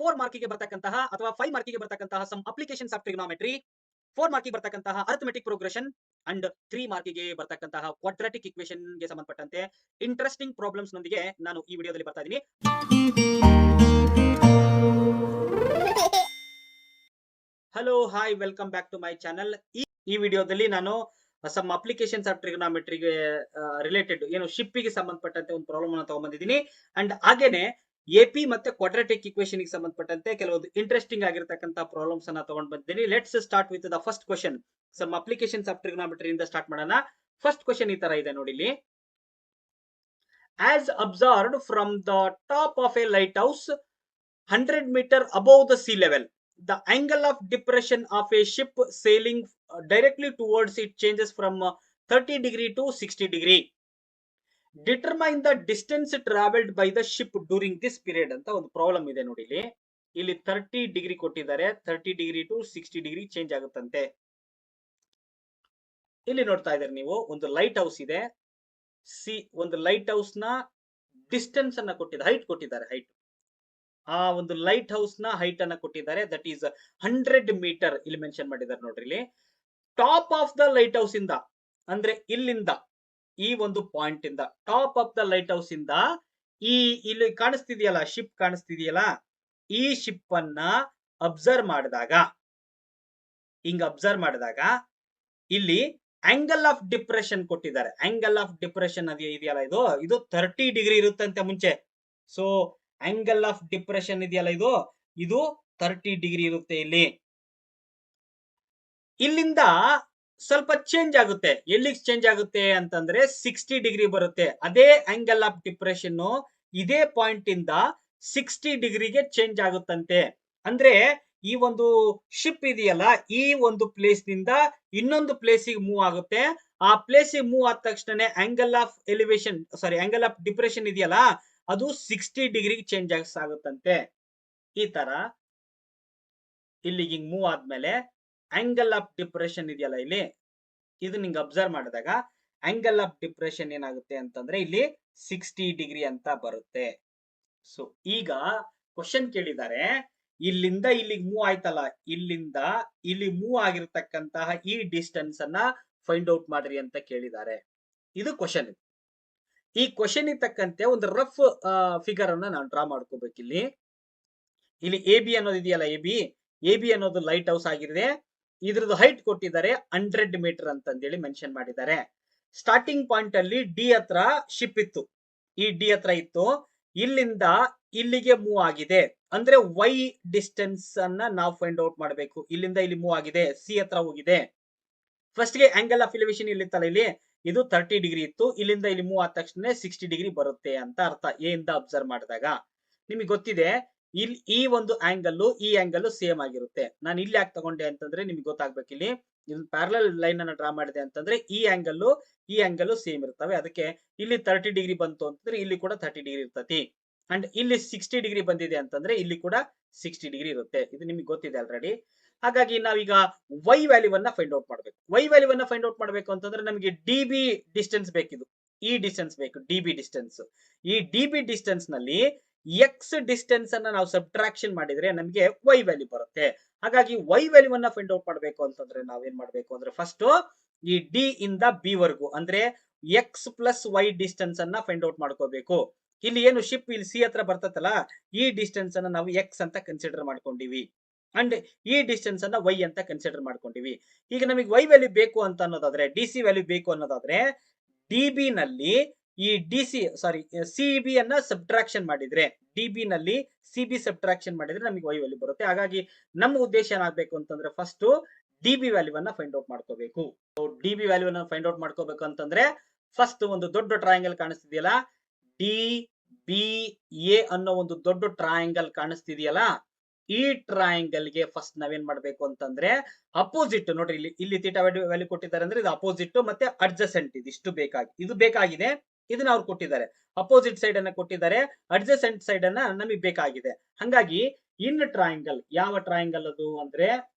4 ಮಾರ್ಕಿಗೆ ಬರ್ತಕ್ಕಂತಹ ಅಥವಾ 5 ಮಾರ್ಕಿಗೆ ಬರ್ತಕ್ಕಂತಹ ಸಮ್ ಅಪ್ಲಿಕೇಶನ್ಸ್ ಆಫ್ ಟ್ರಿಗೊನೋಮೆಟ್ರಿ, 4 ಮಾರ್ಕಿಗೆ ಬರ್ತಕ್ಕಂತಹ ಅರ್ಥಮೆಟಿಕ್ ಪ್ರೋಗ್ರೆಷನ್ ಅಂಡ್ 3 ಮಾರ್ಕಿಗೆ ಬರ್ತಕ್ಕಂತಹ ಕ್ವಾಡ್ರಾಟಿಕ್ ಇಕ್ವೇಷನ್ ಗೆ ಸಂಬಂಧಪಟ್ಟಂತೆ ಇಂಟ್ರೆಸ್ಟಿಂಗ್ ಪ್ರಾಬ್ಲಮ್ಸ್ ನೊಂದಿಗೆ ನಾನು ಈ ವಿಡಿಯೋದಲ್ಲಿ ಬರ್ತಾ ಇದ್ದೀನಿ. Hello hi welcome back to my channel. ಈ ವಿಡಿಯೋದಲ್ಲಿ ನಾನು ಸಮ್ ಅಪ್ಲಿಕೇಶನ್ಸ್ ಆಫ್ ಟ್ರಿಗೊನೋಮೆಟ್ರಿಗೆ ರಿಲೇಟೆಡ್ ಏನು ಶಿಪ್ ಗೆ ಸಂಬಂಧಪಟ್ಟಂತೆ ಒಂದು ಪ್ರಾಬ್ಲಮ್ ಅನ್ನು ತಗೊಂಡ್ಬಂದಿದ್ದೀನಿ. ಅಂಡ್ ಹಾಗೇನೆ ಎಪಿ ಮತ್ತೆ ಕ್ವಾಡ್ರಾಟಿಕ್ ಇಕ್ವೇಷನ್ ಗೆ ಸಂಬಂಧಪಟ್ಟಂತೆ ಕೆಲವೊಂದು ಇಂಟ್ರೆಸ್ಟಿಂಗ್ ಆಗಿರತಕ್ಕಂತ ಪ್ರಾಬ್ಲಮ್ಸ್ ಅನ್ನ ತಗೊಂಡ್ ಬಂದಿದ್ದೀನಿ. Let's start with the first question. Some applications of trigonometry ಇಂದ ಸ್ಟಾರ್ಟ್ ಮಾಡೋಣ. ಫಸ್ಟ್ ಕ್ವಶನ್ ಈ ತರ ಇದೆ ನೋಡಿ ಇಲ್ಲಿ. As observed from the top of A light house 100 meter above the sea level, the angle of depression of a ship sailing directly towards it changes from 30 degree to 60 degree. Determine the distance traveled by the ship during this period ಅಂತ ಒಂದು problem ಇದೆ ನೋಡಿ ಇಲ್ಲಿ. ಇಲ್ಲಿ 30 degree ಕೊಟ್ಟಿದ್ದಾರೆ, 30 degree to 60 degree change ಆಗುತ್ತಂತೆ. ಇಲ್ಲಿ ನೋಡ್ತಾ ಇದ್ದಾರೆ ನೀವು, ಒಂದು ಲೈಟ್ ಹೌಸ್ ಇದೆ. ಒಂದು ಲೈಟ್ ಹೌಸ್ ನ ಡಿಸ್ಟೆನ್ಸ್ ಅನ್ನ ಕೊಟ್ಟಿದ್ದಾರೆ, ಹೈಟ್ ಕೊಟ್ಟಿದ್ದಾರೆ. ಹೈಟ್, ಆ ಒಂದು ಲೈಟ್ ಹೌಸ್ ನ ಹೈಟ್ ಅನ್ನ ಕೊಟ್ಟಿದ್ದಾರೆ. ದಟ್ ಈಸ್ 100 ಮೀಟರ್ ಇಲ್ಲಿ ಮೆನ್ಷನ್ ಮಾಡಿದ್ದಾರೆ ನೋಡ್ರಿ ಇಲ್ಲಿ. Top of the light house ಇಂದ ಅಂದ್ರೆ ಇಲ್ಲಿಂದ, ಈ ಒಂದು ಪಾಯಿಂಟ್ ಇಂದ, top of the light house ಇಂದ ಈ ಇಲ್ಲಿ ಕಾಣಿಸ್ತಿದೆಯಲ್ಲ, ಶಿಪ್ ಕಾಣಿಸ್ತಿದೆಯಲ್ಲ, ಈ ಶಿಪ್ ಅನ್ನ ಅಬ್ಸರ್ವ್ ಮಾಡಿದಾಗ, ಹಿಂಗ್ ಅಬ್ಸರ್ವ್ ಮಾಡಿದಾಗ ಇಲ್ಲಿ ಆಂಗಲ್ ಆಫ್ ಡಿಪ್ರೆಷನ್ ಕೊಟ್ಟಿದ್ದಾರೆ. ಆಂಗಲ್ ಆಫ್ ಡಿಪ್ರೆಷನ್ ಇದೆಯಲ್ಲ, ಇದು 30 ಡಿಗ್ರಿ ಇರುತ್ತಂತೆ ಮುಂಚೆ. ಸೊ ಆಂಗಲ್ ಆಫ್ ಡಿಪ್ರೆಷನ್ ಇದೆಯಲ್ಲ, ಇದು 30 ಡಿಗ್ರಿ ಇರುತ್ತೆ. ಇಲ್ಲಿಂದ ಸ್ವಲ್ಪ ಚೇಂಜ್ ಆಗುತ್ತೆ. ಎಲ್ಲಿಗೆ ಚೇಂಜ್ ಆಗುತ್ತೆ ಅಂತಂದ್ರೆ 60 ಡಿಗ್ರಿ ಬರುತ್ತೆ. ಅದೇ ಆಂಗಲ್ ಆಫ್ ಡಿಪ್ರೆಷನ್ ಇದೇ ಪಾಯಿಂಟ್ ಇಂದ 60 ಡಿಗ್ರಿಗೆ ಚೇಂಜ್ ಆಗುತ್ತಂತೆ. ಅಂದ್ರೆ ಈ ಒಂದು ಶಿಪ್ ಇದೆಯಲ್ಲ, ಈ ಒಂದು ಪ್ಲೇಸ್ ನಿಂದ ಇನ್ನೊಂದು ಪ್ಲೇಸಿಗೆ ಮೂವ್ ಆಗುತ್ತೆ. ಆ ಪ್ಲೇಸಿಗೆ ಮೂವ್ ಆದ ತಕ್ಷಣ angle of elevation angle of depression ಇದೆಯಲ್ಲ, ಅದು 60 ಡಿಗ್ರಿಗೆ ಚೇಂಜ್ ಆಗುತ್ತಂತೆ. ಈ ತರ ಇಲ್ಲಿಗೆ ಮೂವ್ ಆದ್ಮೇಲೆ ಆಂಗಲ್ ಆಫ್ ಡಿಪ್ರೆಷನ್ ಇದೆಯಲ್ಲ ಇಲ್ಲಿ, ಇದು ನಿಂಗೆ ಅಬ್ಸರ್ವ್ ಮಾಡಿದಾಗ ಆಂಗಲ್ ಆಫ್ ಡಿಪ್ರೆಷನ್ ಏನಾಗುತ್ತೆ ಅಂತಂದ್ರೆ ಇಲ್ಲಿ 60 ಡಿಗ್ರಿ ಅಂತ ಬರುತ್ತೆ. ಸೊ ಈಗ ಕ್ವಶನ್ ಕೇಳಿದ್ದಾರೆ, ಇಲ್ಲಿಂದ ಇಲ್ಲಿಗೆ ಮೂವ್ ಆಯ್ತಲ್ಲ, ಇಲ್ಲಿಂದ ಇಲ್ಲಿ ಮೂವ್ ಆಗಿರ್ತಕ್ಕಂತಹ ಈ ಡಿಸ್ಟೆನ್ಸ್ ಅನ್ನ ಫೈಂಡ್ ಔಟ್ ಮಾಡ್ರಿ ಅಂತ ಕೇಳಿದ್ದಾರೆ. ಇದು ಕ್ವಶನ್. ಈ ಕ್ವಶನ್ ತಕ್ಕಂತೆ ಒಂದು ರಫ್ ಫಿಗರ್ ಅನ್ನ ನಾನು ಡ್ರಾ ಮಾಡ್ಕೋಬೇಕು. ಇಲ್ಲಿ ಎ ಬಿ ಅನ್ನೋದು ಇದೆಯಲ್ಲ, ಎ ಬಿ ಅನ್ನೋದು ಲೈಟ್ ಹೌಸ್ ಆಗಿದೆ. ಇದ್ರದ್ದು ಹೈಟ್ ಕೊಟ್ಟಿದ್ದಾರೆ 100 ಮೀಟರ್ ಅಂತಂದೇಳಿ ಮೆನ್ಷನ್ ಮಾಡಿದ್ದಾರೆ. ಸ್ಟಾರ್ಟಿಂಗ್ ಪಾಯಿಂಟ್ ಅಲ್ಲಿ ಡಿ ಹತ್ರ ಶಿಪ್ ಇತ್ತು, ಈ ಡಿ ಹತ್ರ ಇತ್ತು. ಇಲ್ಲಿಂದ ಇಲ್ಲಿಗೆ ಮೂವ್ ಆಗಿದೆ ಅಂದ್ರೆ ವೈ ಡಿಸ್ಟೆನ್ಸ್ ಅನ್ನ ನಾವು ಫೈಂಡ್ ಔಟ್ ಮಾಡಬೇಕು. ಇಲ್ಲಿಂದ ಇಲ್ಲಿ ಮೂವ್ ಆಗಿದೆ, ಸಿ ಹತ್ರ ಹೋಗಿದೆ. ಫಸ್ಟ್ ಗೆ ಆಂಗಲ್ ಆಫ್ ಎಲಿವೇಶನ್ ಇಲ್ಲಿತ್ತಲ್ಲ, ಇಲ್ಲಿ ಇದು 30 ಡಿಗ್ರಿ ಇತ್ತು. ಇಲ್ಲಿಂದ ಇಲ್ಲಿ ಮೂವ್ ಆದ ತಕ್ಷಣ 60 ಡಿಗ್ರಿ ಬರುತ್ತೆ ಅಂತ ಅರ್ಥ. ಎ ಇಂದ ಅಬ್ಸರ್ವ್ ಮಾಡಿದಾಗ ನಿಮಗೆ ಗೊತ್ತಿದೆ, ಇಲ್ಲಿ ಈ ಒಂದು ಆಂಗಲ್ ಈ ಆಂಗಲ್ ಸೇಮ್ ಆಗಿರುತ್ತೆ. ನಾನು ಇಲ್ಲಿ ಯಾಕೆ ತಗೊಂಡೆ ಅಂತಂದ್ರೆ ನಿಮ್ಗೆ ಗೊತ್ತಾಗ್ಬೇಕು. ಇಲ್ಲಿ ಪ್ಯಾರಲಲ್ ಲೈನ್ ಅನ್ನ ಡ್ರಾ ಮಾಡಿದೆ ಅಂತಂದ್ರೆ ಈ ಆಂಗಲ್ ಸೇಮ್ ಇರ್ತವೆ. ಅದಕ್ಕೆ ಇಲ್ಲಿ 30 ಡಿಗ್ರಿ ಬಂತು ಅಂತಂದ್ರೆ ಇಲ್ಲಿ ಕೂಡ 30 ಡಿಗ್ರಿ ಇರ್ತತಿ. ಅಂಡ್ ಇಲ್ಲಿ 60 ಡಿಗ್ರಿ ಬಂದಿದೆ ಅಂತಂದ್ರೆ ಇಲ್ಲಿ ಕೂಡ 60 ಡಿಗ್ರಿ ಇರುತ್ತೆ. ಇದು ನಿಮ್ಗೆ ಗೊತ್ತಿದೆ ಆಲ್ರೆಡಿ. ಹಾಗಾಗಿ ನಾವೀಗ ವೈ ವ್ಯಾಲ್ಯೂವನ್ನ ಫೈಂಡ್ ಔಟ್ ಮಾಡಬೇಕು. ವೈ ವ್ಯಾಲ್ಯೂವನ್ನ ಫೈಂಡ್ ಔಟ್ ಮಾಡಬೇಕು ಅಂತಂದ್ರೆ ನಮಗೆ ಡಿ ಬಿ ಡಿಸ್ಟೆನ್ಸ್ ಬೇಕಿದು, ಈ ಡಿಸ್ಟೆನ್ಸ್ ಬೇಕು, ಡಿ ಬಿ ಡಿಸ್ಟೆನ್ಸ್. ಈ ಡಿ ಬಿ ಡಿಸ್ಟೆನ್ಸ್ ನಲ್ಲಿ ಎಕ್ಸ್ ಡಿಸ್ಟೆನ್ಸ್ ಅನ್ನ ನಾವು ಸಬ್ಟ್ರಾಕ್ಷನ್ ಮಾಡಿದ್ರೆ ನಮಗೆ ವೈ ವ್ಯಾಲ್ಯೂ ಬರುತ್ತೆ. ಹಾಗಾಗಿ ವೈ ವ್ಯಾಲ್ಯೂವನ್ನ ಫೈಂಡ್ ಔಟ್ ಮಾಡಬೇಕು ಅಂತಂದ್ರೆ ನಾವೇನ್ ಮಾಡ್ಬೇಕು ಅಂದ್ರೆ ಫಸ್ಟ್ ಈ ಡಿ ಇಂದ ಬಿ ವರ್ಗು ಅಂದ್ರೆ ಎಕ್ಸ್ ಪ್ಲಸ್ ವೈ ಡಿಸ್ಟೆನ್ಸ್ ಅನ್ನ ಫೈಂಡ್ ಔಟ್ ಮಾಡ್ಕೋಬೇಕು. ಇಲ್ಲಿ ಏನು ಶಿಪ್ ಇಲ್ಲಿ ಸಿ ಹತ್ರ ಬರ್ತತಲ್ಲ, ಈ ಡಿಸ್ಟೆನ್ಸ್ ಅನ್ನ ನಾವು ಎಕ್ಸ್ ಅಂತ ಕನ್ಸಿಡರ್ ಮಾಡ್ಕೊಂಡಿವಿ. ಅಂಡ್ ಈ ಡಿಸ್ಟೆನ್ಸ್ ಅನ್ನ ವೈ ಅಂತ ಕನ್ಸಿಡರ್ ಮಾಡ್ಕೊಂಡಿವಿ. ಈಗ ನಮಗೆ ವೈ ವ್ಯಾಲ್ಯೂ ಬೇಕು ಅಂತ ಅನ್ನೋದಾದ್ರೆ, ಡಿ ಸಿ ವ್ಯಾಲ್ಯೂ ಬೇಕು ಅನ್ನೋದಾದ್ರೆ, ಡಿ ಬಿ ನಲ್ಲಿ ಈ ಸಿ ಬಿ ಅನ್ನ ಸಬ್ಟ್ರಾಕ್ಷನ್ ಮಾಡಿದ್ರೆ, ಡಿ ಬಿ ನಲ್ಲಿ ಸಿ ಬಿ ಸಬ್ಟ್ರಾಕ್ಷನ್ ಮಾಡಿದ್ರೆ ನಮಗೆ ವೈ ವ್ಯಾಲ್ಯೂ ಬರುತ್ತೆ. ಹಾಗಾಗಿ ನಮ್ಮ ಉದ್ದೇಶ ಏನಾಗಬೇಕು ಅಂತಂದ್ರೆ ಫಸ್ಟ್ ಡಿ ಬಿ ವ್ಯಾಲ್ಯೂವನ್ನ ಫೈಂಡ್ ಔಟ್ ಮಾಡ್ಕೋಬೇಕು. ಡಿ ಬಿ ವ್ಯಾಲ್ಯೂವನ್ನ ಫೈಂಡ್ ಔಟ್ ಮಾಡ್ಕೋಬೇಕು ಅಂತಂದ್ರೆ ಫಸ್ಟ್ ಒಂದು ದೊಡ್ಡ ಟ್ರಯಾಂಗಲ್ ಕಾಣಿಸ್ತಿದೆಯಲ್ಲ, ಡಿ ಬಿ ಎ ಅನ್ನೋ ಒಂದು ದೊಡ್ಡ ಟ್ರಯಾಂಗಲ್ ಕಾಣಿಸ್ತಿದೆಯಲ್ಲ, ಈ ಟ್ರಯಾಂಗಲ್ ಗೆ ಫಸ್ಟ್ ನಾವೇನ್ ಮಾಡ್ಬೇಕು ಅಂತಂದ್ರೆ ಅಪೋಸಿಟ್ ನೋಡ್ರಿ, ಇಲ್ಲಿ ಥೀಟಾ ವ್ಯಾಲ್ಯೂ ಕೊಟ್ಟಿದ್ದಾರೆ ಅಂದ್ರೆ ಇದು ಅಪೋಸಿಟ್ ಮತ್ತೆ ಅಡ್ಜಸೆಂಟ್, ಇದು ಬೇಕಾಗಿದೆ, ಇದನ್ನ ಅವ್ರು ಕೊಟ್ಟಿದ್ದಾರೆ. ಅಪೋಸಿಟ್ ಸೈಡ್ ಅನ್ನ ಕೊಟ್ಟಿದ್ದಾರೆ, ಅಡ್ಜಸೆಂಟ್ ಸೈಡ್ ಅನ್ನ ನಮಗೆ ಬೇಕಾಗಿದೆ. ಹಂಗಾಗಿ ಇನ್ ಟ್ರಯಾಂಗಲ್, ಯಾವ ಟ್ರಯಾಂಗಲ್ ಅದು ಅಂದ್ರೆ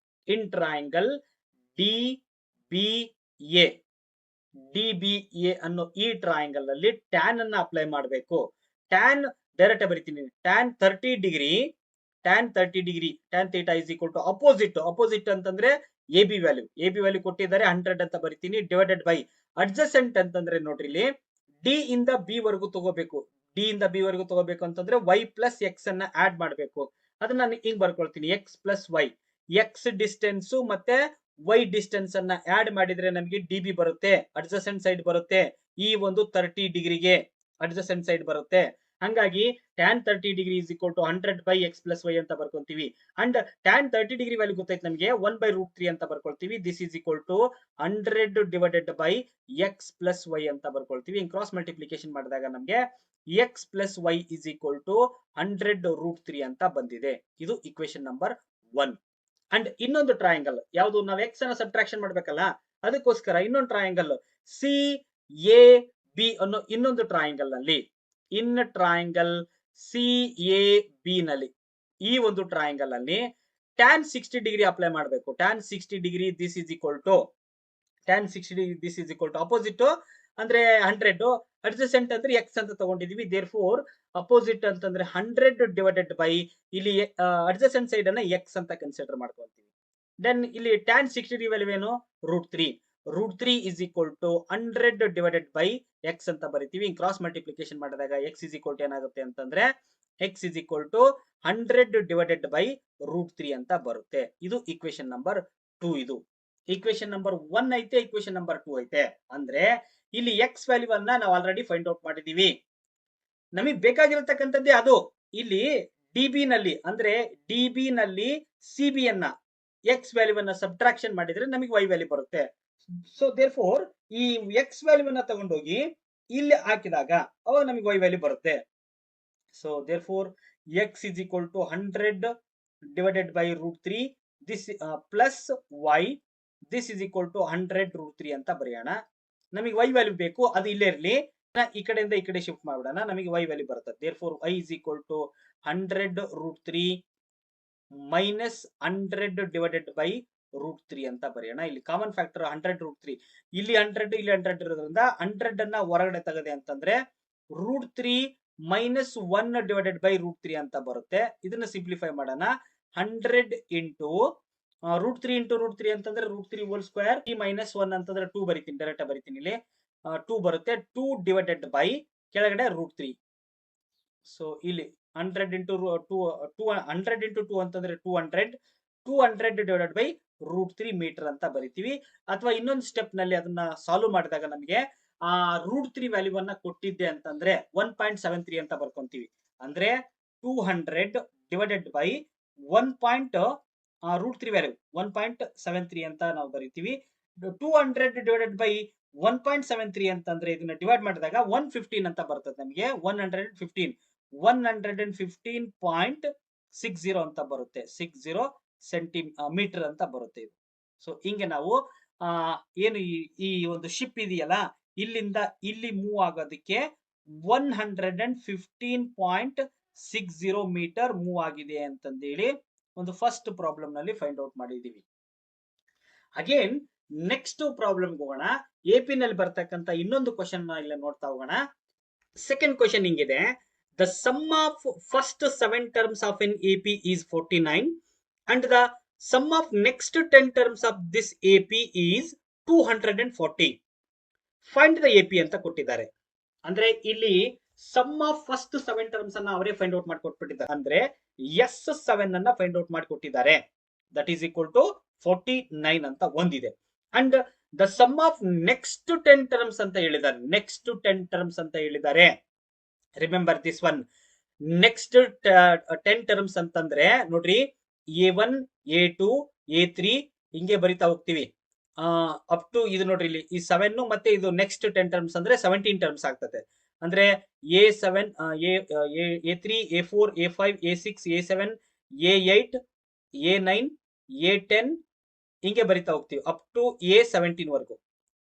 in triangle D B A, D B A ಅನ್ನೋ ಈ ಟ್ರಯಾಂಗಲ್ ಅಲ್ಲಿ ಟ್ಯಾನ್ ಅನ್ನ ಅಪ್ಲೈ ಮಾಡಬೇಕು. ಟ್ಯಾನ್ ಡೈರೆಕ್ಟ್ ಬರಿತೀನಿ, tan 30 degree tan 30 degree tan theta is equal to opposite ಅಂತಂದ್ರೆ ಎ ಬಿ ವ್ಯಾಲ್ಯೂ ಕೊಟ್ಟಿದ್ದಾರೆ 100 ಅಂತ ಬರಿತೀನಿ ಡಿವೈಡೆಡ್ ಬೈ ಅಡ್ಜಸೆಂಟ್ ಅಂತಂದ್ರೆ ನೋಡ್ರಿ ಇಲ್ಲಿ ಡಿ ಇಂದ ಬಿ ವರೆಗೂ ತಗೋಬೇಕು ಅಂತಂದ್ರೆ y ಪ್ಲಸ್ ಎಕ್ಸ್ ಅನ್ನ ಆಡ್ ಮಾಡಬೇಕು. ಅದನ್ನ ನಾನು ಹಿಂಗ್ ಬರ್ಕೊಳ್ತೀನಿ x plus y, x distance ಮತ್ತೆ y ಡಿಸ್ಟೆನ್ಸ್ ಅನ್ನ ಆಡ್ ಮಾಡಿದ್ರೆ ನಮಗೆ ಡಿ ಬಿ ಬರುತ್ತೆ, ಅಡ್ಜಸೆಂಟ್ ಸೈಡ್ ಬರುತ್ತೆ. ಈ ಒಂದು 30 ಡಿಗ್ರಿಗೆ ಅಡ್ಜಸೆಂಟ್ ಸೈಡ್ ಬರುತ್ತೆ. ಹಂಗಾಗಿ tan 30 degree is equal to 100 by x plus y ಅಂತ ಬರ್ಕೊಂತೀವಿ. ಅಂಡ್ ಟ್ಯಾನ್ 30 ಡಿಗ್ರಿ ವ್ಯಾಲ್ಯೂ ಗೊತ್ತಾಯ್ತು ನಮಗೆ 1/√3 ಅಂತ ಬರ್ಕೊಳ್ತೀವಿ. This is equal to 100 divided by x plus y ಅಂತ ಬರ್ಕೊಳ್ತೀವಿ. ಕ್ರಾಸ್ ಮಲ್ಟಿಪ್ಲಿಕೇಶನ್ ಮಾಡಿದಾಗ ನಮಗೆ x plus y is equal to 100√3 ಅಂತ ಬಂದಿದೆ. ಇದು ಇಕ್ವೇಶನ್ ನಂಬರ್ 1. ಅಂಡ್ ಇನ್ನೊಂದು ಟ್ರಯಾಂಗಲ್ ಯಾವುದು, ನಾವು ಎಕ್ಸ್ ಅನ್ನ ಸಬ್ಟ್ರಾಕ್ಷನ್ ಮಾಡ್ಬೇಕಲ್ಲ, ಅದಕ್ಕೋಸ್ಕರ ಇನ್ನೊಂದು ಟ್ರಯಾಂಗಲ್ ಸಿ ಎ ಬಿ ಅನ್ನೋ ಇನ್ನೊಂದು ಟ್ರಯಾಂಗಲ್ ನಲ್ಲಿ ಟ್ರಯಾಂಗಲ್ ಸಿ ಎ ಬಿ ನಲ್ಲಿ ಈ ಒಂದು ಟ್ರಯಾಂಗಲ್ ಅಲ್ಲಿ ಟ್ಯಾನ್ 60 ಡಿಗ್ರಿ ಅಪ್ಲೈ ಮಾಡಬೇಕು. Tan 60 degree this is equal to opposite ಅಂದ್ರೆ 100, ಅಡ್ಜಸೆಂಟ್ ಅಂದ್ರೆ ಎಕ್ಸ್ ಅಂತ ತಗೊಂಡಿದೀವಿ. ದೇರ್ ಫೋರ್ ಅಪೋಸಿಟ್ ಅಂತಂದ್ರೆ 100 ಡಿವೈಡೆಡ್ ಬೈ ಇಲ್ಲಿ ಅಡ್ಜಸೆಂಟ್ ಸೈಡ್ ಅನ್ನ ಎಕ್ಸ್ ಅಂತ ಕನ್ಸಿಡರ್ ಮಾಡ್ಕೊಳ್ತೀವಿ. ದೆನ್ ಇಲ್ಲಿ ಟ್ಯಾನ್ 60 ಡಿಗ್ರಿ ವ್ಯಾಲ್ಯೂ ಏನು √3 is equal to 100 divided by x ಅಂತ ಬರಿತೀವಿ. ಕ್ರಾಸ್ ಮಲ್ಟಿಪ್ಲಿಕೇಶನ್ ಮಾಡಿದಾಗ ಎಕ್ಸ್ ಇಸ್ ಈಕ್ವಲ್ ಟು ಏನಾಗುತ್ತೆ ಅಂತಂದ್ರೆ x is equal to 100 divided by √3 ಅಂತ ಬರುತ್ತೆ. ಇದು ಇಕ್ವೇಶನ್ ನಂಬರ್ 2. ಇದು ಇಕ್ವೇಶನ್ ನಂಬರ್ 1 ಐತೆ, ಇಕ್ವೇಶನ್ ನಂಬರ್ 2 ಐತೆ. ಅಂದ್ರೆ ಇಲ್ಲಿ ಎಕ್ಸ್ ವ್ಯಾಲ್ಯೂ ಅನ್ನ ನಾವು ಆಲ್ರೆಡಿ ಫೈಂಡ್ ಔಟ್ ಮಾಡಿದೀವಿ. ನಮಗೆ ಬೇಕಾಗಿರತಕ್ಕಂಥದ್ದೇ ಅದು. ಇಲ್ಲಿ ಡಿಬಿ ನಲ್ಲಿ ಅಂದ್ರೆ ಡಿಬಿ ನಲ್ಲಿ ಸಿಬಿ ಅನ್ನ ಎಕ್ಸ್ ವ್ಯಾಲ್ಯೂ ಅನ್ನ ಸಬ್ಟ್ರಾಕ್ಷನ್ ಮಾಡಿದ್ರೆ ನಮಗೆ ವೈ ವ್ಯಾಲ್ಯೂ ಬರುತ್ತೆ. ಸೊ ದೇರ್ ಫೋರ್ ಈ ಎಕ್ಸ್ ವ್ಯಾಲ್ಯೂ ಅನ್ನ ತಗೊಂಡೋಗಿ ಇಲ್ಲಿ ಹಾಕಿದಾಗ ಅವಾಗ ನಮಗೆ ವೈ ವ್ಯಾಲ್ಯೂ ಬರುತ್ತೆ. So therefore x is equal to 100 divided by √3 this plus y this is equal to 100√3 ಅಂತ ಬರೆಯೋಣ. ನಮಗೆ ವೈ ವ್ಯಾಲ್ಯೂ ಬೇಕು, ಅದು ಇಲ್ಲೇ ಇರಲಿ. ಈ ಕಡೆಯಿಂದ ಈ ಕಡೆ ಶಿಫ್ಟ್ ಮಾಡ್ಬಿಡೋಣ, ನಮಗೆ ವೈ ವ್ಯಾಲ್ಯೂ ಬರುತ್ತೆ. Therefore y is equal to 100√3 minus 100 divided by √3 ಅಂತ ಬರೆಯೋಣ. ಇಲ್ಲಿ ಕಾಮನ್ ಫ್ಯಾಕ್ಟರ್ 100√3, ಇಲ್ಲಿ 100 ಇಲ್ಲಿ 100 ಇರೋದ್ರಿಂದ 100 ಅನ್ನ ಹೊರಗಡೆ ತೆಗೆದೆ ಅಂತಂದ್ರೆ √3 ಮೈನಸ್ 1 ಡಿವೈಡೆಡ್ ಬೈ √3 ಅಂತ ಬರುತ್ತೆ. ಇದನ್ನ ಸಿಂಪ್ಲಿಫೈ ಮಾಡೋಣ. 100 ಇಂಟು √3 ಇಂಟು √3 ಅಂತಂದ್ರೆ √3 ಹೋಲ್ ಸ್ಕ್ವೇರ್, ಮೈನಸ್ 1 ಅಂತಂದ್ರೆ 2 ಬರಿತೀನಿ, ಡೈರೆಕ್ಟ್ ಬರಿತೀನಿ. ಇಲ್ಲಿ 2 ಬರುತ್ತೆ. 2 ಡಿವೈಡೆಡ್ ಬೈ ಕೆಳಗಡೆ √3. ಸೊ ಇಲ್ಲಿ 100 ಇಂಟು 2 ಅಂತಂದ್ರೆ 200 ಡಿವೈಡೆಡ್ ಬೈ √3 ಮೀಟರ್ ಅಂತ ಬರಿತೀವಿ. ಅಥವಾ ಇನ್ನೊಂದು ಸ್ಟೆಪ್ ನಲ್ಲಿ ಅದನ್ನ ಸಾಲ್ವ್ ಮಾಡಿದಾಗ ನಮಗೆ ಆ √3 ವ್ಯಾಲ್ಯೂ ಅನ್ನ ಕೊಟ್ಟಿದ್ದೆ ಅಂತಂದ್ರೆ 1.73 ಅಂತ ಬರ್ಕೊಂತೀವಿ. ಅಂದ್ರೆ 200 ಡಿವೈಡೆಡ್ ಬೈ √3 ವ್ಯಾಲ್ಯೂ 1.73 ಅಂತ ನಾವು ಬರಿತೀವಿ. 200 ಡಿವೈಡೆಡ್ ಬೈ 1.73 ಅಂತಂದ್ರೆ ಇದನ್ನ ಡಿವೈಡ್ ಮಾಡಿದಾಗ 115 ಅಂತ ಬರ್ತದೆ ನಮಗೆ. 115.60 ಅಂತ ಬರುತ್ತೆ. 60 ಸೆಂಟಿಮೀಟರ್ ಅಂತ ಬರುತ್ತೆ ಇದು. ಸೊ ಹಿಂಗೆ ನಾವು ಏನು ಈ ಒಂದು ಶಿಪ್ ಇದೆಯಲ್ಲ, ಇಲ್ಲಿಂದ ಇಲ್ಲಿ ಮೂವ್ ಆಗೋದಕ್ಕೆ 115.60 ಮೀಟರ್ ಮೂವ್ ಆಗಿದೆ ಅಂತಂದೇಳಿ ಒಂದು ಫಸ್ಟ್ ಪ್ರಾಬ್ಲಮ್ ನಲ್ಲಿ ಫೈಂಡ್ ಔಟ್ ಮಾಡಿದೀವಿ. ಅಗೇನ್ ನೆಕ್ಸ್ಟ್ ಪ್ರಾಬ್ಲಮ್ ಹೋಗೋಣ. ಎಪಿ ನಲ್ಲಿ ಬರ್ತಕ್ಕಂತ ಇನ್ನೊಂದು ಕ್ವಶನ್ ಇಲ್ಲಿ ನೋಡ್ತಾ ಹೋಗೋಣ. ಸೆಕೆಂಡ್ ಕ್ವಶನ್ ಹಿಂಗಿದೆ. The sum of first 7 terms of an AP is 49 and the sum of next 10 terms of this AP is 240. Find the AP ಅಂತ ಕೊಟ್ಟಿದ್ದಾರೆ. ಅಂದ್ರೆ ಇಲ್ಲಿ ಸಮ್ ಆಫ್ ಫಸ್ಟ್ 7 ಟರ್ಮ್ಸ್ ಅನ್ನ ಅವರೇ ಫೈಂಡ್ ಔಟ್ ಮಾಡಿಕೊಟ್ಬಿಟ್ಟಿದ್ದಾರೆ. ಅಂದ್ರೆ S7 ಅನ್ನ find out ಮಾಡಿಕೊಟ್ಟಿದ್ದಾರೆ. That is equal to 49 ಅಂತ ಒಂದಿದೆ. And the sum of next 10 terms ಅಂತ ಹೇಳಿದ್ದಾರೆ. Remember this one. Next 10 terms ಅಂತಂದ್ರೆ ನೋಡ್ರಿ, A1 A2 A3 ಹಿಂಗೆ ಬರಿತಾ ಹೋಗ್ತೀವಿ ಅಪ್ ಟು ಇದು ನೋಡ್ರಿ, ಇಲ್ಲಿ ಈ 7 ಮತ್ತೆ ಇದು ನೆಕ್ಸ್ಟ್ 10 ಟರ್ಮ್ಸ್ ಅಂದ್ರೆ 17 ಟರ್ಮ್ಸ್ ಆಗ್ತದೆ. ಅಂದ್ರೆ A7 A3 A4 A5 A6 A7 A8 A9 A10 ಹಿಂಗೆ ಬರಿತಾ ಹೋಗ್ತೀವಿ ಅಪ್ ಟು A17 ವರೆಗೂ.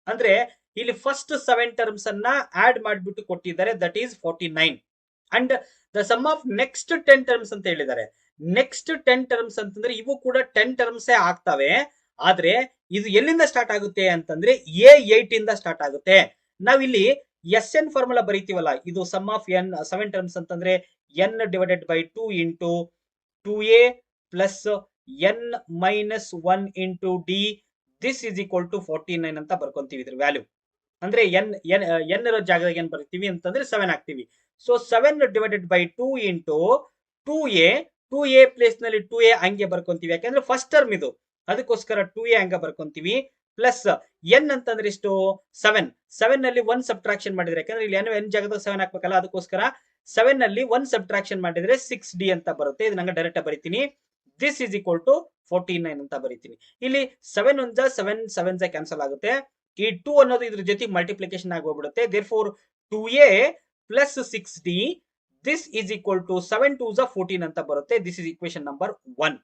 ಅಂದ್ರೆ ಇಲ್ಲಿ ಫಸ್ಟ್ 7 ಟರ್ಮ್ಸ್ ಅನ್ನ ಆಡ್ ಮಾಡಿಬಿಟ್ಟು ಕೊಟ್ಟಿದ್ದಾರೆ. That is 49. And the sum of next 10 terms ಅಂತ ಹೇಳಿದ್ದಾರೆ. ನೆಕ್ಸ್ಟ್ 10 ಟರ್ಮ್ಸ್ ಅಂತಂದ್ರೆ ಇವು ಕೂಡ 10 ಟರ್ಮ್ಸ್ ಆಗ್ತವೆ. ಆದ್ರೆ ಇದು ಎಲ್ಲಿಂದ ಸ್ಟಾರ್ಟ್ ಆಗುತ್ತೆ ಅಂತಂದ್ರೆ A8 ಇಂದ ಸ್ಟಾರ್ಟ್ ಆಗುತ್ತೆ. ನಾವಿಲ್ಲಿ SN ಫಾರ್ಮುಲಾ ಬರೀತೀವಲ್ಲ, ಇದು ಸಮ್ ಆಫ್ n 7 ಟರ್ಮ್ಸ್ ಅಂತಂದ್ರೆ n divided by 2 into 2a plus n minus 1 into d. This is equal to 49 ಅಂತ ಬರ್ಕೊಂತೀವಿ ಇದ್ರ ವ್ಯಾಲ್ಯೂ. ಅಂದ್ರೆ n ಇರೋ ಜಾಗದಾಗ ಏನ್ ಬರ್ತೀವಿ ಅಂತಂದ್ರೆ 7 ಹಾಕ್ತಿವಿ. So 7 divided by 2 into 2a place ನಲ್ಲಿ 2a ಹಂಗೆ ಬರ್ಕೊಂತೀವಿ, ಯಾಕಂದ್ರೆ ಫಸ್ಟ್ ಟರ್ಮ್ ಇದು, ಅದಕ್ಕೋಸ್ಕರ 2a ಹಂಗ ಬರ್ಕೊಂತೀವಿ. ಪ್ಲಸ್ n ಅಂತಂದ್ರೆ ಇಷ್ಟು 7 ನಲ್ಲಿ 1 ಸಬ್ಟ್ರಾಕ್ಷನ್ ಮಾಡಿದ್ರೆ, ಯಾಕಂದ್ರೆ ಇಲ್ಲಿ n ಜಾಗದಾಗ 7 ಹಾಕ್ಬೇಕಲ್ಲ, ಅದಕ್ಕೋಸ್ಕರ 7 ನಲ್ಲಿ 1 ಸಬ್ಟ್ರಾಕ್ಷನ್ ಮಾಡಿದ್ರೆ 6d ಅಂತ ಬರುತ್ತೆ. ಇದು ನಂಗೆ ಡೈರೆಕ್ಟ್ ಬರೀತೀನಿ. ದಿಸ್ ಇಸ್ ಈಕ್ವಲ್ ಟು 49 ಅಂತ ಬರೀತೀನಿ. ಇಲ್ಲಿ 7 1 7 7 ಕ್ಯಾನ್ಸಲ್ ಆಗುತ್ತೆ. ಈ 2 ಅನ್ನೋದು ಇದ್ರ ಜೊತೆ ಮಲ್ಟಿಪ್ಲಿಕೇಶನ್ ಆಗಿ ಹೋಗ್ಬಿಡುತ್ತೆ. Therefore 2a plus 6d this is equal to 7 2 14 ಅಂತ ಬರುತ್ತೆ. This is equation number 1.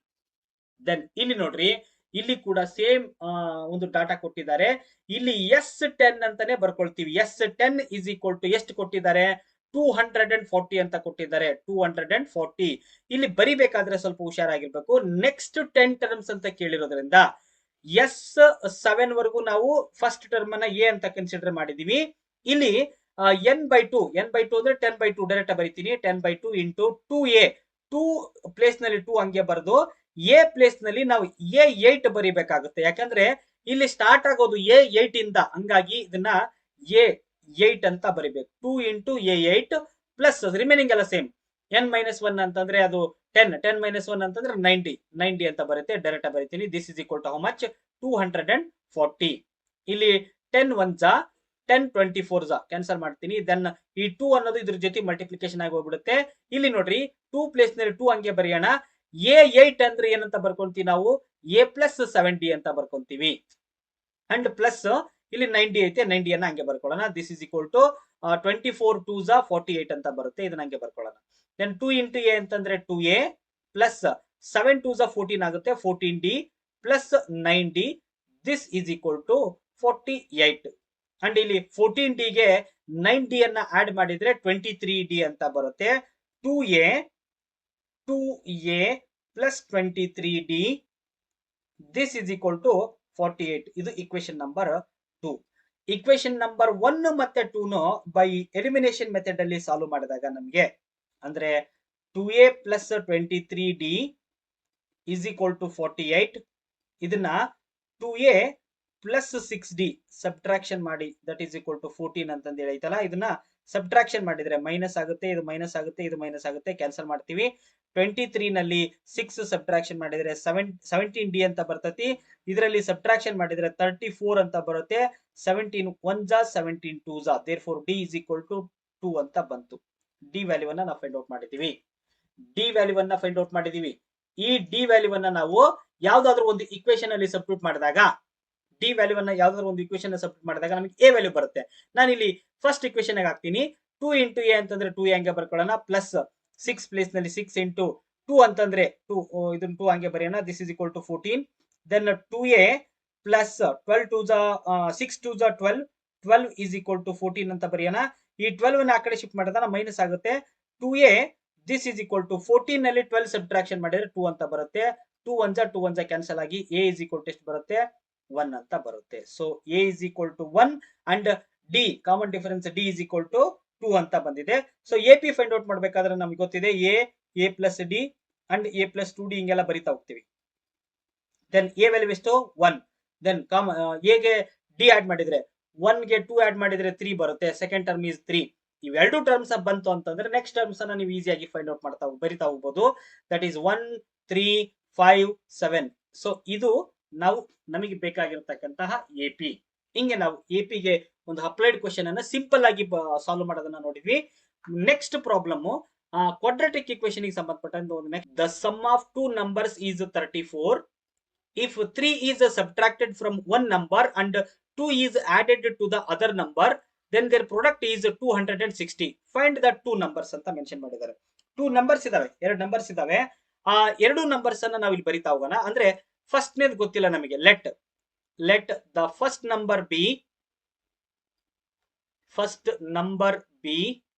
Then ಇಲ್ಲಿ ನೋಡ್ರಿ, ಇಲ್ಲಿ ಕೂಡ ಸೇಮ್ ಒಂದು ಡಾಟಾ ಕೊಟ್ಟಿದ್ದಾರೆ. ಇಲ್ಲಿ S10 ಅಂತಾನೆ ಬರ್ಕೊಳ್ತೀವಿ. S10 ಇಸ್ ಈಕ್ವಲ್ ಟು ಎಷ್ಟು ಕೊಟ್ಟಿದ್ದಾರೆ, 240 ಅಂತ ಕೊಟ್ಟಿದ್ದಾರೆ. 240 ಇಲ್ಲಿ ಬರಿಬೇಕಾದ್ರೆ ಸ್ವಲ್ಪ ಹುಷಾರಾಗಿರ್ಬೇಕು. ನೆಕ್ಸ್ಟ್ 10 ಟರ್ಮ್ಸ್ ಅಂತ ಕೇಳಿರೋದ್ರಿಂದ S7 ವರೆಗೂ ನಾವು ಫಸ್ಟ್ ಟರ್ಮ್ ಅನ್ನ ಎ ಅಂತ ಕನ್ಸಿಡರ್ ಮಾಡಿದೀವಿ. ಇಲ್ಲಿ n/2 ಅಂದ್ರೆ 10/2 ಡೈರೆಕ್ಟ್ ಬರೀತೀನಿ. 10/2 ಇಂಟು 2a 2 ಪ್ಲೇಸ್ ನಲ್ಲಿ 2 ಹಂಗೆ ಬರೆದು ಎ ಪ್ಲೇಸ್ ನಲ್ಲಿ ನಾವು A8 ಬರಿಬೇಕಾಗುತ್ತೆ. ಯಾಕಂದ್ರೆ ಇಲ್ಲಿ ಸ್ಟಾರ್ಟ್ ಆಗೋದು A8 ಇಂದ, ಹಂಗಾಗಿ ಇದನ್ನ A8 ಅಂತ ಬರಿಬೇಕು. 2 ಇಂಟು A8 ಪ್ಲಸ್ ರಿಮೈನಿಂಗ್ ಎಲ್ಲ ಸೇಮ್. n-1 ಅಂತಂದ್ರೆ ಅದು 10 - 1 ಅಂತಂದ್ರೆ 90 ಅಂತ ಬರುತ್ತೆ. ಡೈರೆಕ್ಟ್ ಬರೀತೀನಿ. This is equal to how much, 240. ಇಲ್ಲಿ 10 1 10 24 ಕ್ಯಾನ್ಸಲ್ ಮಾಡ್ತೀನಿ. ದೆನ್ ಈ 2 ಅನ್ನೋದು ಇದ್ರ ಜೊತೆ ಮಲ್ಟಿಪ್ಲಿಕೇಶನ್ ಆಗಿ ಹೋಗ್ಬಿಡುತ್ತೆ. ಇಲ್ಲಿ ನೋಡ್ರಿ, 2 ಪ್ಲೇಸ್ ನಲ್ಲಿ 2 ಹಂಗೆ ಬರೆಯೋಣ. A8 ಅಂದ್ರೆ ಏನಂತ ಬರ್ಕೊಂತೀವಿ ನಾವು, A ಪ್ಲಸ್ 7d ಅಂತ ಬರ್ಕೊಂತೀವಿ. ಅಂಡ್ ಪ್ಲಸ್ ಇಲ್ಲಿ 90 ಐತೆ, 90 ಅನ್ನ ಹಂಗೆ ಬರ್ಕೊಳ್ಳೋಣ. ದಿಸ್ ಇಸ್ ಈಕ್ವಲ್ ಟು 24 2 48 ಅಂತ ಬರುತ್ತೆ. ಇದನ್ನ ಹಂಗೆ ಬರ್ಕೊಳ್ಳೋಣ. ದೆನ್ 2 ಇಂಟು a ಅಂತಂದ್ರೆ 2a ಪ್ಲಸ್ 7 2 14 ಆಗುತ್ತೆ. 14d plus 9d this is equal to 48. And ಇಲ್ಲಿ 14d ಗೆ 9d ಅನ್ನ ಆಡ್ ಮಾಡಿದ್ರೆ 23d ಅಂತ ಬರುತ್ತೆ. 2a plus 23d this is equal to 48. ಇದು ಇಕ್ವೇಶನ್ ನಂಬರ್ 2. ಇಕ್ವೇಶನ್ ನಂಬರ್ 1 ಮತ್ತೆ 2 ಬೈ ಎಲಿಮಿನೇಷನ್ ಮೆಥಡ್ ಅಲ್ಲಿ ಸಾಲ್ವ್ ಮಾಡಿದಾಗ ನಮಗೆ ಅಂದ್ರೆ 2a plus 23d is equal to 48. ಇದನ್ನ 2a ಪ್ಲಸ್ 6d ಸಬ್ಟ್ರಾಕ್ಷನ್ ಮಾಡಿ ದಟ್ ಈಸ್ ಈಕ್ವಲ್ ಟು 14 ಅಂತಂದು ಹೇಳೈತಲ್ಲ, ಇದನ್ನ ಸಬ್ಟ್ರಾಕ್ಷನ್ ಮಾಡಿದ್ರೆ ಮೈನಸ್ ಆಗುತ್ತೆ, ಇದು ಮೈನಸ್ ಆಗುತ್ತೆ, ಇದು ಮೈನಸ್ ಆಗುತ್ತೆ, ಕ್ಯಾನ್ಸಲ್ ಮಾಡ್ತೀವಿ. 23 ನಲ್ಲಿ 6 ಸಬ್ಟ್ರಾಕ್ಷನ್ ಮಾಡಿದ್ರೆ 17d ಅಂತ ಬರ್ತತಿ. ಇದರಲ್ಲಿ ಸಬ್ಟ್ರಾಕ್ಷನ್ ಮಾಡಿದ್ರೆ 34 ಅಂತ ಬರುತ್ತೆ. 17 1 17 2 therefore d is equal to 2 ಅಂತ ಬಂತು. ಡಿ ವ್ಯಾಲ್ಯೂವನ್ನ ನಾವು ಫೈಂಡ್ ಔಟ್ ಮಾಡಿದೀವಿ. ಈ ಡಿ ವ್ಯಾಲ್ಯೂವನ್ನ ನಾವು ಯಾವ್ದಾದ್ರು ಒಂದು ಇಕ್ವೇಶನ್ ಅಲ್ಲಿ ಸಬ್ಸ್ಟಿಟ್ಯೂಟ್ ಮಾಡಿದಾಗ, ಡಿ ವ್ಯಾಲ್ಯೂವನ್ನ ಯಾವ್ದಾದ್ರು ಒಂದು ಇಕ್ವೇಶನ್ ಸಬ್ಸ್ಟಿಟ್ಯೂಟ್ ಮಾಡಿದಾಗ ನಮಗೆ ಎ ವ್ಯಾಲ್ಯೂ ಬರುತ್ತೆ. ನಾನು ಇಲ್ಲಿ ಫಸ್ಟ್ ಇಕ್ವೇಶನ್ ಹಾಕ್ತೀನಿ. 2 ಇಂಟು ಎ ಅಂತಂದ್ರೆ 2a ಹಂಗೆ ಬರ್ಕೊಳ್ಳೋಣ. ಪ್ಲಸ್ 6 ಪ್ಲೇಸ್ ನಲ್ಲಿ 6 ಇಂಟು 2 ಅಂತಂದ್ರೆ 2 ಇದನ್ನ 2 ಹಂಗೆ ಬರೆಯೋಣ. This is equal to 14. Then 2a plus 12 6 2 12 12 is equal to 14 ಅಂತ ಬರೆಯೋಣ. ಈ 12 ಅನ್ನ ಆ ಕಡೆ ಶಿಫ್ಟ್ ಮಾಡಿದಾಗ ಮೈನಸ್ ಆಗುತ್ತೆ. 2a this is equal to 14 ನಲ್ಲಿ 12 ಸಬ್ಟ್ರಾಕ್ಷನ್ ಮಾಡಿದ್ರೆ 2 ಅಂತ ಬರುತ್ತೆ. 2 1 ಕ್ಯಾನ್ಸಲ್ ಆಗಿ a ಇಸ್ ಈಕ್ವಲ್ ಟು ಎಷ್ಟು ಬರುತ್ತೆ, 1 ಅಂತ ಬರುತ್ತೆ. So a is equal to 1 and d common difference d is equal to 2 ಅಂತ ಬಂದಿದೆ. ಸೊ AP ಫೈಂಡ್ ಔಟ್ ಮಾಡ್ಬೇಕಾದ್ರೆ ನಮ್ಗೆ ಗೊತ್ತಿದೆ a plus d and a plus 2d ಹಿಂಗೆಲ್ಲ ಬರಿತಾ ಹೋಗ್ತೀವಿ. ದೆನ್ a ವ್ಯಾಲ್ಯೂ ಎಷ್ಟು 1. ದೆನ್ a ಗೆ d ಆಡ್ ಮಾಡಿದ್ರೆ 1 ಗೆ 2 ಆಡ್ ಮಾಡಿದ್ರೆ 3 ಬರುತ್ತೆ. Second term is 3. ಇವೆರಡು ಟರ್ಮ್ಸ್ ಬಂತು ಅಂತಂದ್ರೆ ನೆಕ್ಸ್ಟ್ ಟರ್ಮ್ಸ್ ಅನ್ನ ನೀವು ಈಸಿಯಾಗಿ ಫೈಂಡ್ ಔಟ್ ಬರಿತಾ ಹೋಗ್ಬೋದು. That is 1 3 5 7. ಸೊ ಇದು ನಾವು ನಮಗೆ ಬೇಕಾಗಿರತಕ್ಕಂತಹ AP. ಹಿಂಗೆ ನಾವು AP ಗೆ ಒಂದು ಅಪ್ಲೈಡ್ ಕ್ವೆಶ್ಚನ್ ಅನ್ನ ಸಿಂಪಲ್ ಆಗಿ ಸಾಲ್ವ್ ಮಾಡೋದನ್ನ ನೋಡಿದ್ವಿ. ನೆಕ್ಸ್ಟ್ ಪ್ರಾಬ್ಲಮ್ ಕ್ವಾಡ್ರಾಟಿಕ್ ಇಕ್ವೇಶನ್ ಗೆ ಸಂಬಂಧಪಟ್ಟಂತ ಒಂದು next. The sum of two numbers is 34. If 3 is subtracted from one number and 2 is added to the other number, then their product is 260. Find the two numbers ಅಂತ mention ಮಾಡಿದ್ದಾರೆ. 2 numbers ಇದಾವೆ, 2 numbers ಇದಾವೆ. ಆ 2 numbers ಅನ್ನ ನಾವು ಇಲ್ಲಿ ಬರಿತಾ ಹೋಗೋಣ. ಅಂದ್ರೆ ಫಸ್ಟ್ ನೇದು ಗೊತ್ತಿಲ್ಲ ನಮಗೆ. Let the first number be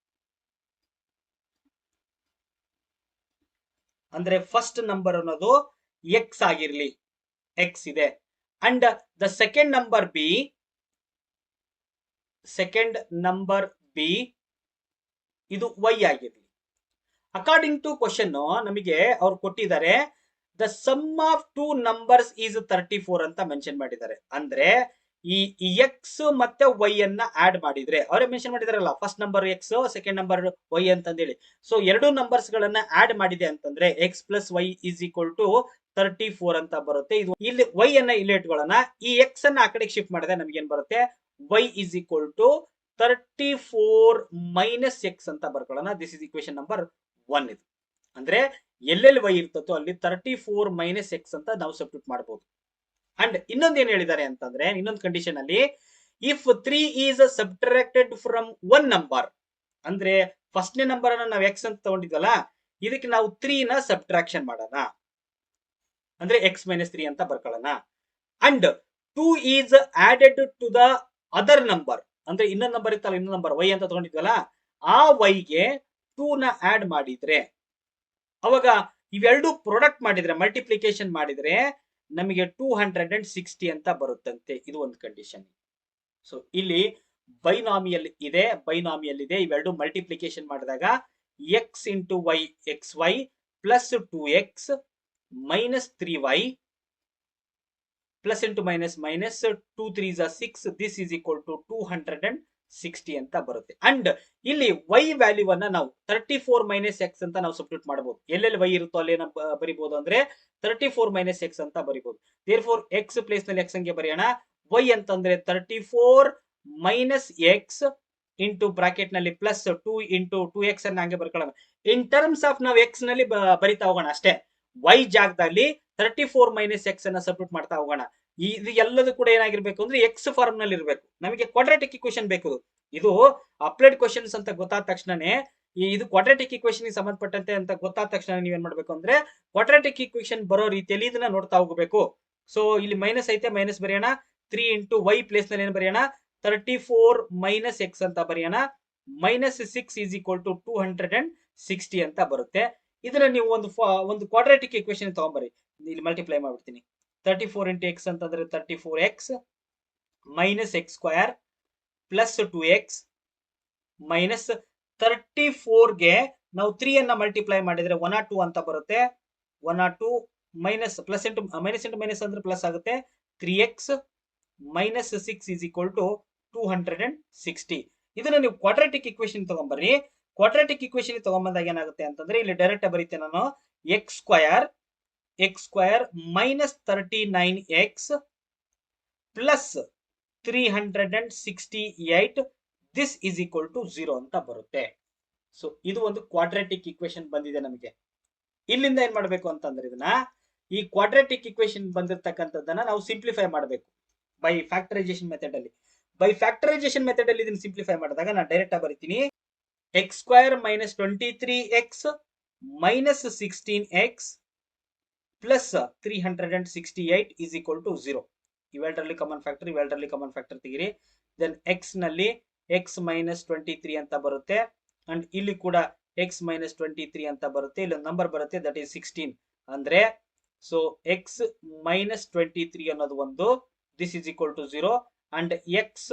ಅಂದ್ರೆ ಫಸ್ಟ್ ನಂಬರ್ ಅನ್ನೋದು x ಆಗಿರ್ಲಿ, x ಇದೆ. And the second number be ಇದು y ಆಗಿರ್ಲಿ. ಅಕಾರ್ಡಿಂಗ್ ಟು ಕ್ವಶನ್ ನಮಗೆ ಅವ್ರು ಕೊಟ್ಟಿದ್ದಾರೆ the sum of two numbers is 34 ಅಂತ ಮೆನ್ಷನ್ ಮಾಡಿದ್ದಾರೆ. ಅಂದ್ರೆ ಈ ಎಕ್ಸ್ ಮತ್ತೆ ವೈ ಅನ್ನ ಆಡ್ ಮಾಡಿದ್ರೆ ಅವರೇ ಮೆನ್ಷನ್ ಮಾಡಿದಾರಲ್ಲ, first number x second number y ಅಂತಂದೇಳಿ. ಸೊ ಎರಡು ನಂಬರ್ಸ್ ಗಳನ್ನ ಆಡ್ ಮಾಡಿದೆ ಅಂತಂದ್ರೆ x plus y is equal to 34 ಅಂತ ಬರುತ್ತೆ. ಇದು ಇಲ್ಲಿ ವೈ ಅನ್ನ ಇಲ್ಲಿ ಇಟ್ಕೊಳ್ಳೋಣ, ಈ ಎಕ್ಸ್ ಅನ್ನ ಆ ಕಡೆ ಶಿಫ್ಟ್ ಮಾಡಿದ್ರೆ ನಮ್ಗೆ ಏನ್ ಬರುತ್ತೆ, y is equal to 34 minus x ಅಂತ ಬರ್ಕೊಳ್ಳೋಣ. This is equation number 1. ಇದು ಅಂದ್ರೆ ಎಲ್ಲೆಲ್ಲಿ ವೈ ಇರ್ತದೋ ಅಲ್ಲಿ 34 ಮೈನಸ್ ಎಕ್ಸ್ ಅಂತ ನಾವು ಸಬ್ಸ್ಟಿಟ್ಯೂಟ್ ಮಾಡಬಹುದು. ಅಂಡ್ ಇನ್ನೊಂದು ಏನ್ ಹೇಳಿದ್ದಾರೆ ಅಂತಂದ್ರೆ, ಇನ್ನೊಂದು ಕಂಡೀಷನ್ ಅಲ್ಲಿ if 3 is subtracted from one number, ಅಂದ್ರೆ ಫಸ್ಟ್ನೇ ನಂಬರ್ ಅನ್ನ ನಾವು ಎಕ್ಸ್ ಅಂತ ತಗೊಂಡಿದ್ವಲ್ಲ, ಇದಕ್ಕೆ ನಾವು 3 ನ ಸಬ್ಟ್ರಾಕ್ಷನ್ ಮಾಡೋಣ, ಅಂದ್ರೆ ಎಕ್ಸ್ ಮೈನಸ್ 3 ಅಂತ ಬರ್ಕೊಳ್ಳೋಣ. And 2 is added to the other number, ಅಂದ್ರೆ ಇನ್ನೊಂದು ನಂಬರ್ ಇತ್ತಲ್ಲ, ಇನ್ನೊಂದು ನಂಬರ್ ವೈ ಅಂತ ತಗೊಂಡಿದ್ವಲ್ಲ, ಆ ವೈಗೆ 2 ನ ಆಡ್ ಮಾಡಿದ್ರೆ ಅವಾಗ ಇವೆರಡು ಪ್ರಾಡಕ್ಟ್ ಮಾಡಿದ್ರೆ ಮಲ್ಟಿಪ್ಲಿಕೇಶನ್ ಮಾಡಿದ್ರೆ ನಮಗೆ 260 ಅಂತ ಬರುತ್ತಂತೆ. ಇದು ಒಂದು ಕಂಡೀಷನ್. ಸೊ ಇಲ್ಲಿ ಬೈನಾಮಿಯಲ್ ಇದೆ, ಇವೆರಡು ಮಲ್ಟಿಪ್ಲಿಕೇಶನ್ ಮಾಡಿದಾಗ x into y x y plus 2x minus 3y plus into minus minus 2 3 6, this is equal to 260 ಅಂತ ಬರುತ್ತೆ. ಅಂಡ್ ಇಲ್ಲಿ ವೈ ವ್ಯಾಲ್ಯೂ ಅನ್ನ ನಾವು 34 ಮೈನಸ್ ಎಕ್ಸ್ ಅಂತ ನಾವು ಸಬ್ಸ್ಟಿಟ್ಯೂಟ್ ಮಾಡಬಹುದು. ಎಲ್ಲೆಲ್ಲಿ ವೈ ಇರುತ್ತೋ ಅಲ್ಲಿ ಬರಿಬಹುದು, ಅಂದ್ರೆ 34 ಮೈನಸ್ ಎಕ್ಸ್ ಅಂತ ಬರಿಬಹುದು. ದೇರ್ಫೋರ್ ಎಕ್ಸ್ ಪ್ಲೇಸ್ ನಲ್ಲಿ ಎಕ್ಸ್ ಹಂಗೆ ಬರೆಯೋಣ, ವೈ ಅಂತಂದ್ರೆ 34 ಮೈನಸ್ ಎಕ್ಸ್ ಇಂಟು ಬ್ರಾಕೆಟ್ ನಲ್ಲಿ ಪ್ಲಸ್ 2 ಇಂಟು 2x ಅನ್ನ ಹಂಗೆ ಬರ್ಕೊಳ್ಳೋಣ. ಇನ್ ಟರ್ಮ್ಸ್ ಆಫ್ ನಾವು ಎಕ್ಸ್ ನಲ್ಲಿ ಬರಿತಾ ಹೋಗೋಣ ಅಷ್ಟೇ. ವೈ ಜಾಗದಲ್ಲಿ 34 ಮೈನಸ್ ಎಕ್ಸ್ ಅನ್ನ ಸಬ್ಸ್ಟಿಟ್ಯೂಟ್ ಮಾಡ್ತಾ ಹೋಗೋಣ. ಇದು ಎಲ್ಲದೂ ಕೂಡ ಏನಾಗಿರ್ಬೇಕು ಅಂದ್ರೆ ಎಕ್ಸ್ ಫಾರ್ಮ್ ನಲ್ಲಿ ಇರಬೇಕು. ನಮಗೆ ಕ್ವಾಡ್ರಾಟಿಕ್ ಇಕ್ವೇಶನ್ ಬೇಕು. ಇದು ಅಪ್ಲೈಡ್ ಕ್ವಶನ್ಸ್ ಅಂತ ಗೊತ್ತಾದ ತಕ್ಷಣನೇ, ಇದು ಕ್ವಾಡ್ರಾಟಿಕ್ ಇಕ್ವೇಶನ್ ಸಂಬಂಧಪಟ್ಟಂತೆ ಅಂತ ಗೊತ್ತಾದ ತಕ್ಷಣ ನೀವೇನ್ ಮಾಡ್ಬೇಕು ಅಂದ್ರೆ ಕ್ವಾಡ್ರಾಟಿಕ್ ಇಕ್ವೇಶನ್ ಬರೋ ರೀತಿಯಲ್ಲಿ ಇದನ್ನ ನೋಡ್ತಾ ಹೋಗಬೇಕು. ಸೊ ಇಲ್ಲಿ ಮೈನಸ್ ಐತೆ, ಮೈನಸ್ ಬರೆಯೋಣ. 3 ಇಂಟು ವೈ ಪ್ಲೇಸ್ ನಲ್ಲಿ ಏನು ಬರೆಯೋಣ, 34 ಮೈನಸ್ ಎಕ್ಸ್ ಅಂತ ಬರೆಯೋಣ. ಮೈನಸ್ 6 ಈಸ್ ಈಕ್ವಲ್ ಟು 260 ಅಂತ ಬರುತ್ತೆ. ಇದನ್ನ ನೀವು ಒಂದು ಕ್ವಾಡ್ರಾಟಿಕ್ ಇಕ್ವೇಶನ್ ತಗೊಂಬರಿ. ಇಲ್ಲಿ ಮಲ್ಟಿಪ್ಲೈ ಮಾಡ್ಬಿಡ್ತೀನಿ. 34 ಇಂಟು ಎಕ್ಸ್ ಅಂತಂದ್ರೆ 34x minus x square plus 2x minus 34ಗೆ ನಾವು 3 ಅನ್ನ ಮಲ್ಟಿಪ್ಲೈ ಮಾಡಿದ್ರೆ 102 ಅಂತ ಬರುತ್ತೆ. 102 minus plus into minus minus ಅಂದ್ರೆ ಪ್ಲಸ್ ಆಗುತ್ತೆ. 3x minus 6 is equal to 260. ಇದನ್ನ ನೀವು ಕ್ವಾಡ್ರಾಟಿಕ್ ಇಕ್ವೇಶನ್ ತಗೊಂಬರ್ರಿ. ಕ್ವಾಡ್ರಾಟಿಕ್ ಇಕ್ವೇಶನ್ ತಗೊಂಬಂದಾಗ ಏನಾಗುತ್ತೆ ಅಂತಂದ್ರೆ ಇಲ್ಲಿ ಡೈರೆಕ್ಟ್ ಬರೀತೆ ನಾನು, x square minus 39x plus 368, this is equal to 0 ಅಂತ ಬರುತ್ತೆ. ಸೊ ಇದು ಒಂದು ಕ್ವಾಡ್ರಾಟಿಕ್ ಇಕ್ವೇಶನ್ ಬಂದಿದೆ ನಮಗೆ. ಇಲ್ಲಿಂದ ಏನ್ ಮಾಡ್ಬೇಕು ಅಂತಂದ್ರೆ ಈ ಕ್ವಾಡ್ರಾಟಿಕ್ ಇಕ್ವೇಶನ್ ಬಂದಿರತಕ್ಕಂಥದ್ದನ್ನ ನಾವು ಸಿಂಪ್ಲಿಫೈ ಮಾಡಬೇಕು ಬೈ ಫ್ಯಾಕ್ಟರೈಸೇಷನ್ ಮೆಥಡ್ ಅಲ್ಲಿ. ಇದನ್ನ ಸಿಂಪ್ಲಿಫೈ ಮಾಡಿದಾಗ ನಾನು ಡೈರೆಕ್ಟ್ ಆಗಿ ಬರೀತೀನಿ, x square minus 23x minus 16x plus 368 is equal to 0. ಇವೆರಡರಲ್ಲಿ ಕಾಮನ್ ಫ್ಯಾಕ್ಟರ್ ತೆಗಿರಿ. ದೆನ್ ಎಕ್ಸ್ ನಲ್ಲಿ ಎಕ್ಸ್ ಮೈನಸ್ 23 ಅಂತ ಬರುತ್ತೆ. ಅಂಡ್ ಇಲ್ಲಿ ಕೂಡ ಎಕ್ಸ್ ಮೈನಸ್ 23 ಅಂತ ಬರುತ್ತೆ. ಇಲ್ಲಿ ನಂಬರ್ ಬರುತ್ತೆ, ದಟ್ ಈಸ್ 16. ಅಂದ್ರೆ ಸೊ ಎಕ್ಸ್ ಮೈನಸ್ 23 ಅನ್ನೋದು ಒಂದು, this is equal to 0. And x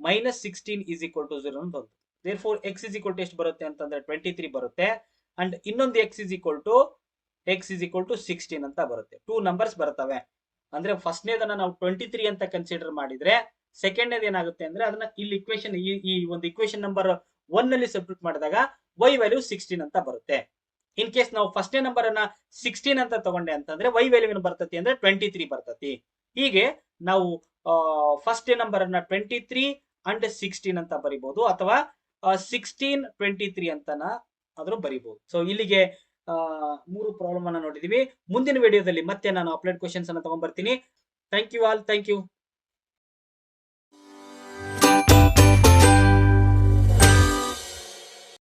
minus 16 is equal to 0 ಅಂತ ಒಂದು. Therefore x is equal to ಎಷ್ಟು ಬರುತ್ತೆ ಅಂತಂದ್ರೆ 23 ಬರುತ್ತೆ. ಅಂಡ್ ಇನ್ನೊಂದು ಎಕ್ಸ್ ಈಸ್ ಈಕ್ವಲ್ ಟು 16 ಅಂತ ಬರುತ್ತೆ. 2 ನಂಬರ್ಸ್ ಬರ್ತವೆ. ಅಂದ್ರೆ ಫಸ್ಟ್ನೇದನ್ನ ನಾವು 23 ಅಂತ ಕನ್ಸಿಡರ್ ಮಾಡಿದ್ರೆ, ಸೆಕೆಂಡ್ ಏನಾಗುತ್ತೆ ಅಂದ್ರೆ ಅದನ್ನ ಇಲ್ಲಿ ಇಕ್ವೇಶನ್ ಈ ಒಂದು ಇಕ್ವೇಶನ್ ನಂಬರ್ 1 ನಲ್ಲಿ ಸಬ್ಸ್ಟಿಟ್ಯೂಟ್ ಮಾಡಿದಾಗ ವೈ ವ್ಯಾಲ್ಯೂ 16 ಅಂತ ಬರುತ್ತೆ. ಇನ್ ಕೇಸ್ ನಾವು ಫಸ್ಟ್ನೇ ನಂಬರ್ ಅನ್ನ 16 ಅಂತ ತಗೊಂಡೆ ಅಂತಂದ್ರೆ ವೈ ವ್ಯಾಲ್ಯೂ ಏನು ಬರ್ತತಿ ಅಂದ್ರೆ 23 ಬರ್ತತಿ. ಹೀಗೆ ನಾವು ಫಸ್ಟ್ ನಂಬರ್ ಅನ್ನ 23 ಅಂಡ್ 16 ಅಂತ ಬರಿಬಹುದು, ಅಥವಾ 16 23 ಅಂತನ ಆದ್ರೂ ಬರಿಬಹುದು. ಸೊ ಇಲ್ಲಿಗೆ 3 ಪ್ರಾಬ್ಲಮ್ ಅನ್ನ ನೋಡಿದೀವಿ. ಮುಂದಿನ ವಿಡಿಯೋದಲ್ಲಿ ಮತ್ತೆ ನಾನು ಅಪ್ಲೈಡ್ ಕ್ವೆಶ್ಚನ್ಸ್ ಅನ್ನ ತಗೊಂಡ್ಬರ್ತೀನಿ. Thank you all. Thank you.